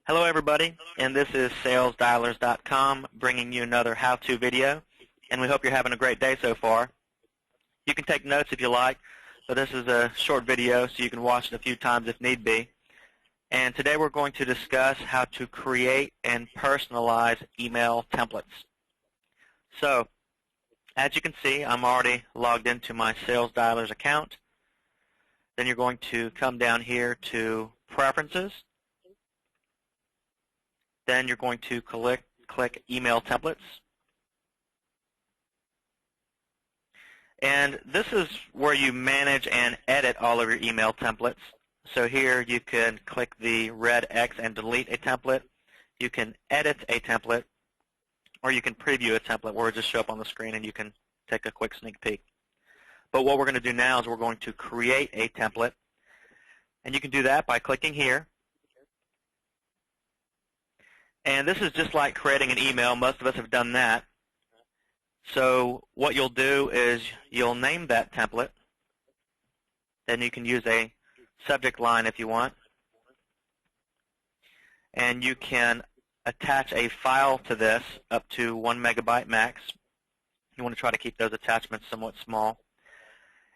Hello everybody, and this is salesdialers.com bringing you another how-to video, and we hope you're having a great day so far. You can take notes if you like, but this is a short video so you can watch it a few times if need be. And today we're going to discuss how to create and personalize email templates. So, as you can see, I'm already logged into my Sales Dialers account. Then you're going to come down here to Preferences. Then you're going to click Email Templates. And this is where you manage and edit all of your email templates. So here you can click the red X and delete a template. You can edit a template, or you can preview a template where it just show up on the screen and you can take a quick sneak peek. But what we're going to do now is we're going to create a template. And you can do that by clicking here. And this is just like creating an email. Most of us have done that. So what you'll do is you'll name that template. Then you can use a subject line if you want. And you can attach a file to this up to 1 megabyte max. You want to try to keep those attachments somewhat small.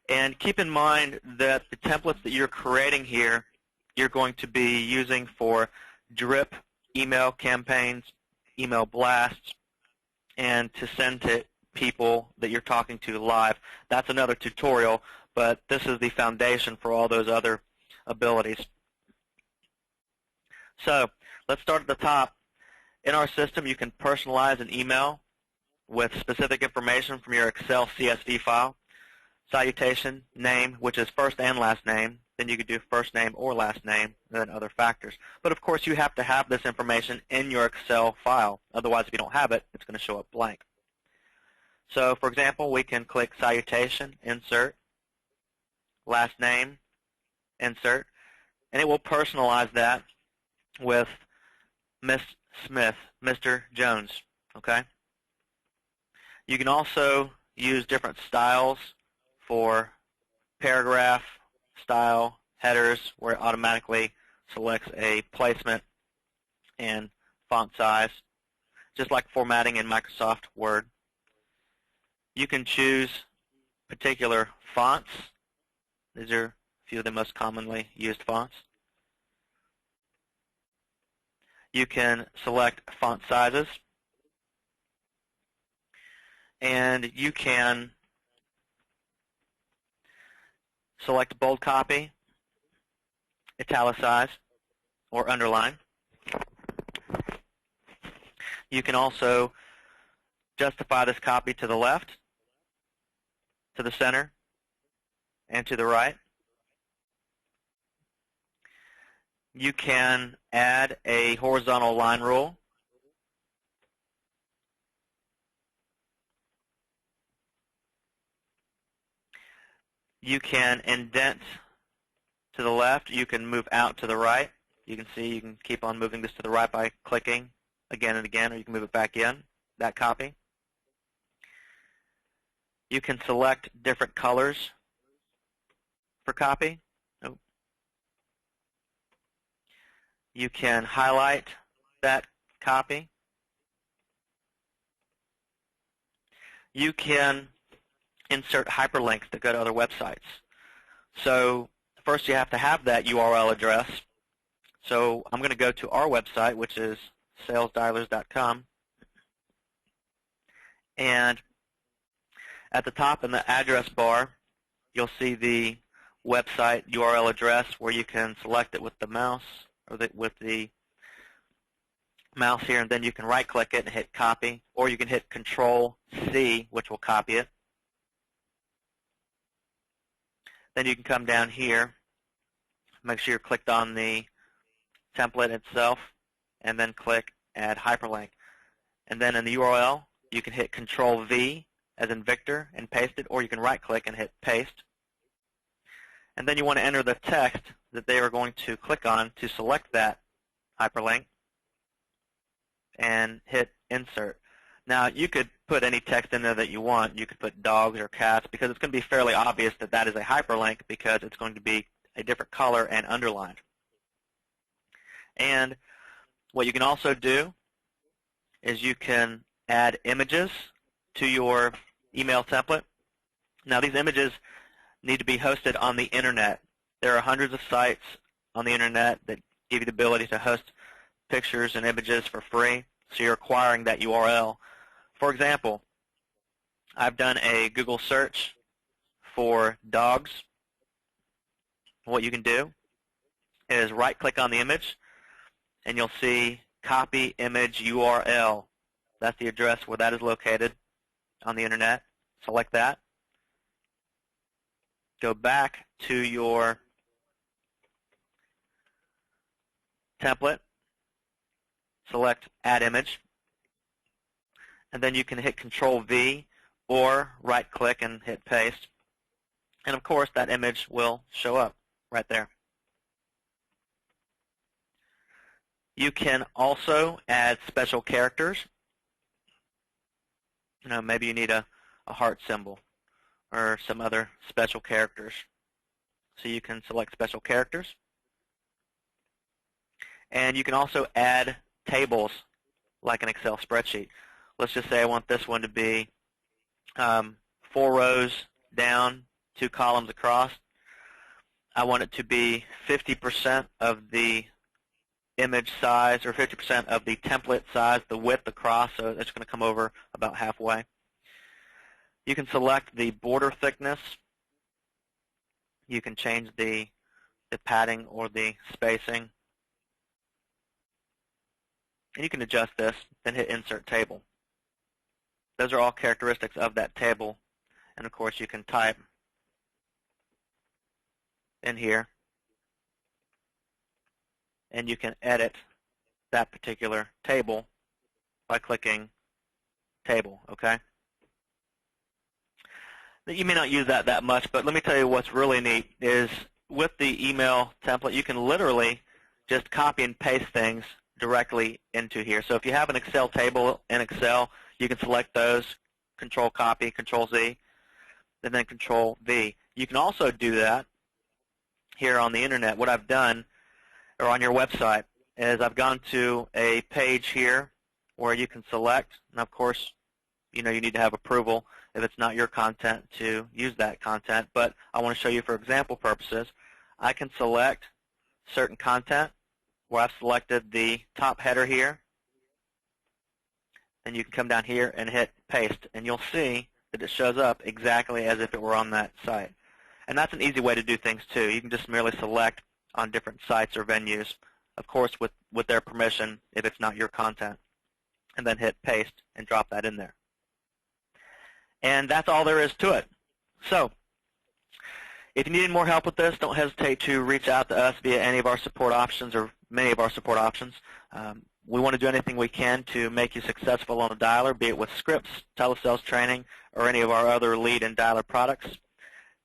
And keep in mind that the templates that you're creating here, you're going to be using for drip email campaigns, email blasts, and to send to people that you're talking to live. That's another tutorial, but this is the foundation for all those other abilities. So let's start at the top. In our system, you can personalize an email with specific information from your Excel CSV file. Salutation, name, which is first and last name. Then you could do first name or last name, and then other factors. But of course, you have to have this information in your Excel file. Otherwise, if you don't have it, it's going to show up blank. So, for example, we can click Salutation, Insert, Last Name, Insert, and it will personalize that with Miss Smith, Mr. Jones. Okay? You can also use different styles for paragraph, style, headers, where it automatically selects a placement and font size, just like formatting in Microsoft Word. You can choose particular fonts. These are a few of the most commonly used fonts. You can select font sizes, and you can select bold copy, italicize, or underline. You can also justify this copy to the left, to the center, and to the right. You can add a horizontal line rule. You can indent to the left. You can move out to the right. You can see you can keep on moving this to the right by clicking again and again, or you can move it back in, that copy. You can select different colors for copy. You can highlight that copy. You can insert hyperlinks that go to other websites. So first you have to have that URL address. So I'm going to go to our website, which is salesdialers.com. And at the top in the address bar, you'll see the website URL address where you can select it with the mouse, or with the mouse here, and then you can right-click it and hit copy, or you can hit Control-C, which will copy it. Then you can come down here, make sure you're clicked on the template itself, and then click Add Hyperlink. And then in the URL, you can hit Control-V, as in Victor, and paste it, or you can right-click and hit Paste. And then you want to enter the text that they are going to click on to select that hyperlink, and hit Insert. Now, you could put any text in there that you want. You could put dogs or cats, because it's going to be fairly obvious that that is a hyperlink because it's going to be a different color and underlined. And What you can also do is you can add images to your email template. Now these images need to be hosted on the internet. There are hundreds of sites on the internet that give you the ability to host pictures and images for free, so you're acquiring that URL. For example, I've done a Google search for dogs. What you can do is right-click on the image, and you'll see copy image URL. That's the address where that is located on the internet. Select that. Go back to your template. Select Add Image. And then you can hit Control-V or right-click and hit Paste. And of course, that image will show up right there. You can also add special characters. Maybe you need a heart symbol or some other special characters. So you can select special characters. And you can also add tables like an Excel spreadsheet. Let's just say I want this one to be 4 rows down, 2 columns across. I want it to be 50% of the image size, or 50% of the template size, the width across, so it's going to come over about halfway. You can select the border thickness. You can change the padding or the spacing. And you can adjust this, then hit Insert Table. Those are all characteristics of that table. And of course, you can type in here, and you can edit that particular table by clicking Table, okay? You may not use that much, but let me tell you what's really neat is with the email template, you can literally just copy and paste things directly into here. So if you have an Excel table in Excel, you can select those, Control-Copy, Control-Z, and then Control-V. You can also do that here on the internet. What I've done, or on your website, is I've gone to a page here where you can select, and of course, you need to have approval if it's not your content to use that content, but I want to show you for example purposes. I can select certain content where I've selected the top header here, and you can come down here and hit Paste, and you'll see that it shows up exactly as if it were on that site. And that's an easy way to do things too. You can just merely select on different sites or venues, of course with their permission if it's not your content, and then hit Paste and drop that in there. And that's all there is to it. So if you need more help with this, don't hesitate to reach out to us via any of our support options or many of our support options. We want to do anything we can to make you successful on a dialer, be it with scripts, telesales training, or any of our other lead and dialer products.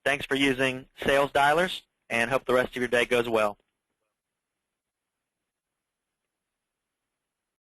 Thanks for using Sales Dialers, and hope the rest of your day goes well.